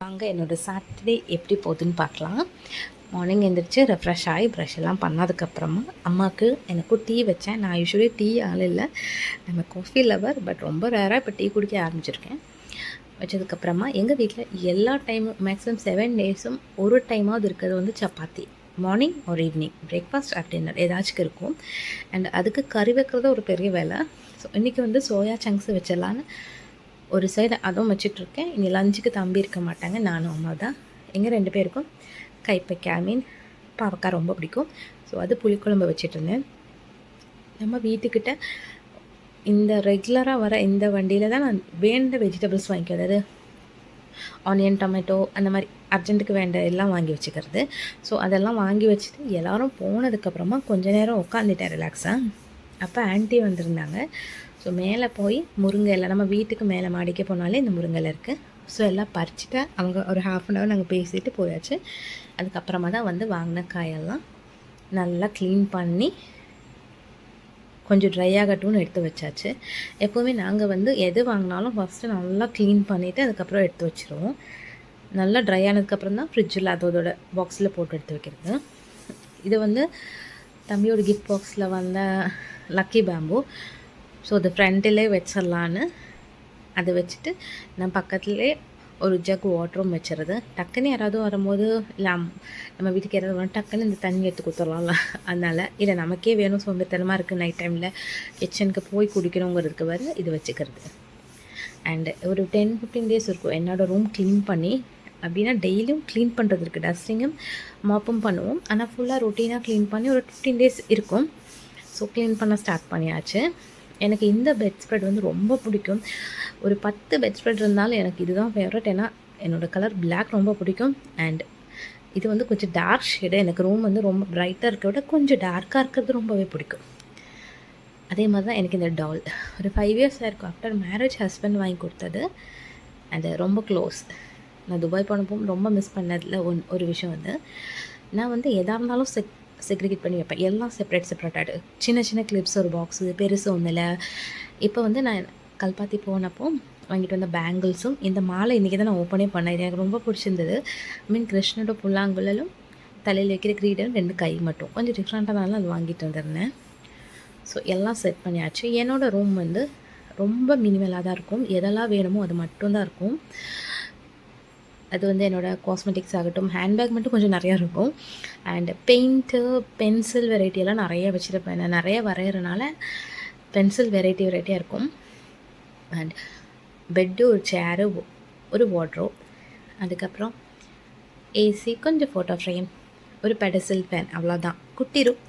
வாங்க என்னோடய சாட்டர்டே எப்படி போகுதுன்னு பார்க்கலாம். மார்னிங் எழுந்திரிச்சு ரெஃப்ரெஷ் ஆகி ப்ரஷ் எல்லாம் பண்ணதுக்கப்புறமா அம்மாவுக்கு எனக்கும் டீ வச்சேன். நான் யூஸ்வலி டீ ஆள் இல்லை, நம்ம காஃபி லவர், பட் ரொம்ப ரேராக இப்போ டீ குடிக்க ஆரம்பிச்சிருக்கேன். வச்சதுக்கப்புறமா எங்கள் வீட்டில் எல்லா டைமும் மேக்ஸிமம் 7 டேஸும் ஒரு டைமாவது இருக்கிறது வந்து சப்பாத்தி. மார்னிங் ஒரு ஈவினிங் பிரேக்ஃபாஸ்ட் ஆர் டின்னர் ஏதாச்சும் இருக்கும். அண்ட் அதுக்கு கறி வைக்கிறது ஒரு பெரிய வேலை. ஸோ இன்றைக்கி வந்து சோயா சங்க்ஸ் வச்சிடலான்னு ஒரு சைடு அதுவும் வச்சிட்ருக்கேன். இங்கே லஞ்சுக்கு தம்பி இருக்க மாட்டாங்க, நானும் அம்மா தான். எங்கள் 2 பேருக்கும் கைப்பக்காய் மீன் பாவக்காய் ரொம்ப பிடிக்கும். ஸோ அது புளிக்குழம்பு வச்சிட்ருந்தேன். நம்ம வீட்டுக்கிட்ட இந்த ரெகுலராக வர இந்த வண்டியில் தான் நான் வேண்ட வெஜிடபிள்ஸ் வாங்கிக்குவேன். அதாவது ஆனியன், டொமேட்டோ அந்த மாதிரி அர்ஜென்ட்டுக்கு வேண்ட எல்லாம் வாங்கி வச்சுக்கிறது. ஸோ அதெல்லாம் வாங்கி வச்சுட்டு எல்லோரும் போனதுக்கப்புறமா கொஞ்ச நேரம் உட்காந்துட்டேன் ரிலாக்ஸாக. அப்போ ஆன்ட்டி வந்திருந்தாங்க. ஸோ மேலே போய் முருங்கை இலை, நம்ம வீட்டுக்கு மேலே மாடிக்க போனாலே இந்த முருங்கை இலை இருக்குது. ஸோ எல்லாம் பறிச்சுட்டு அவங்க ஒரு 1/2 hour நாங்கள் பேசிட்டு போயாச்சு. அதுக்கப்புறமா தான் வந்து வாங்கின காயெல்லாம் நல்லா க்ளீன் பண்ணி கொஞ்சம் ட்ரை ஆகட்டும்னு எடுத்து வச்சாச்சு. எப்போவுமே நாங்கள் வந்து எது வாங்கினாலும் ஃபஸ்ட்டு நல்லா க்ளீன் பண்ணிவிட்டு அதுக்கப்புறம் எடுத்து வச்சுருவோம். நல்லா ட்ரை ஆனதுக்கப்புறம் தான் ஃப்ரிட்ஜில் அதோட பாக்ஸில் போட்டு எடுத்து வைக்கிறது. இது வந்து தம்பியோட கிஃப்ட் பாக்ஸில் வந்த லக்கி பேம்பு. ஸோ அது ஃப்ரண்ட்டிலே வச்சிடலான்னு அதை வச்சுட்டு நான் பக்கத்துலேயே ஒரு ஜக் வாட்டரும் வச்சுருது. டக்குன்னு யாராவது வரும்போது இல்லை நம்ம வீட்டுக்கு யாராவது வரும் டக்குன்னு இந்த தண்ணி எடுத்து கொடுத்துடலாம்ல, அதனால் இல்லை நமக்கே வேணும் சோம்பேறித்தனமாக இருக்குது நைட் டைமில் கிச்சனுக்கு போய் குடிக்கணுங்கிறதுக்கு வர இது வச்சுக்கிறது. அண்டு ஒரு 10-15 டேஸ் இருக்கும் என்னோடய ரூம் க்ளீன் பண்ணி. அப்படின்னா டெய்லியும் க்ளீன் பண்ணுறது இருக்குது, டஸ்டிங்கும் மாப்பும் பண்ணுவோம். ஆனால் ஃபுல்லாக ரொட்டீனாக க்ளீன் பண்ணி ஒரு 15 டேஸ் இருக்கும். ஸோ க்ளீன் பண்ண ஸ்டார்ட் பண்ணியாச்சு. எனக்கு இந்த பெட் ஸ்ப்ரெட் வந்து ரொம்ப பிடிக்கும். ஒரு 10 பெட் ஸ்ப்ரெட் இருந்தாலும் எனக்கு இதுதான் ஃபேவரட். ஏன்னா என்னோடய கலர் பிளாக் ரொம்ப பிடிக்கும். அண்ட் இது வந்து கொஞ்சம் டார்க் ஷேடு. எனக்கு ரூம் வந்து ரொம்ப ப்ரைட்டாக இருக்க விட கொஞ்சம் டார்க்காக இருக்கிறது ரொம்பவே பிடிக்கும். அதே மாதிரி தான் எனக்கு இந்த டால் ஒரு 5 years இருக்கும். ஆஃப்டர் மேரேஜ் ஹஸ்பண்ட் வாங்கி கொடுத்தது. அது ரொம்ப க்ளோஸ். நான் துபாய் போனப்போ ரொம்ப மிஸ் பண்ணதில் ஒரு விஷயம் வந்து நான் வந்து எதாக இருந்தாலும் செக்ரிகேட் பண்ணி வைப்பேன். எல்லாம் செப்ரேட்டாக சின்ன சின்ன கிளிப்ஸ் ஒரு பாக்ஸு, பெருசு ஒன்றில். இப்போ வந்து நான் கல்பாத்தி போனப்போ வாங்கிட்டு வந்த பேங்கிள்ஸும் இந்த மாலை இன்றைக்கி தான் நான் ஓப்பனே பண்ணேன். இது எனக்கு ரொம்ப பிடிச்சிருந்தது. கிருஷ்ணனோட புல்லாங்குழலும் தலையில் வைக்கிற கிரீடம் 2 கை மட்டும் கொஞ்சம் டிஃப்ரெண்ட்டானாலும் அது வாங்கிட்டு வந்திருந்தேன். ஸோ எல்லாம் செட் பண்ணியாச்சு. என்னோடய ரூம் வந்து ரொம்ப மினிமலாக தான் இருக்கும். எதெல்லாம் வேணுமோ அது மட்டும்தான் இருக்கும். அது வந்து என்னோடய காஸ்மெட்டிக்ஸ் ஆகட்டும், ஹேண்ட்பேக் மட்டும் கொஞ்சம் நிறையா இருக்கும். அண்ட் பெயிண்ட்டு, பென்சில் வெரைட்டியெல்லாம் நிறைய வச்சுருப்பேன். நான் நிறைய வரைகிறனால பென்சில் வெரைட்டியாக இருக்கும். அண்ட் பெட்டு, ஒரு சேரு, ஒரு வார்ட்ரோப், அதுக்கப்புறம் ஏசி, கொஞ்சம் ஃபோட்டோ ஃப்ரேம், ஒரு பெடசில் ஃபேன், அவ்வளோதான். குட்டி ரூம்.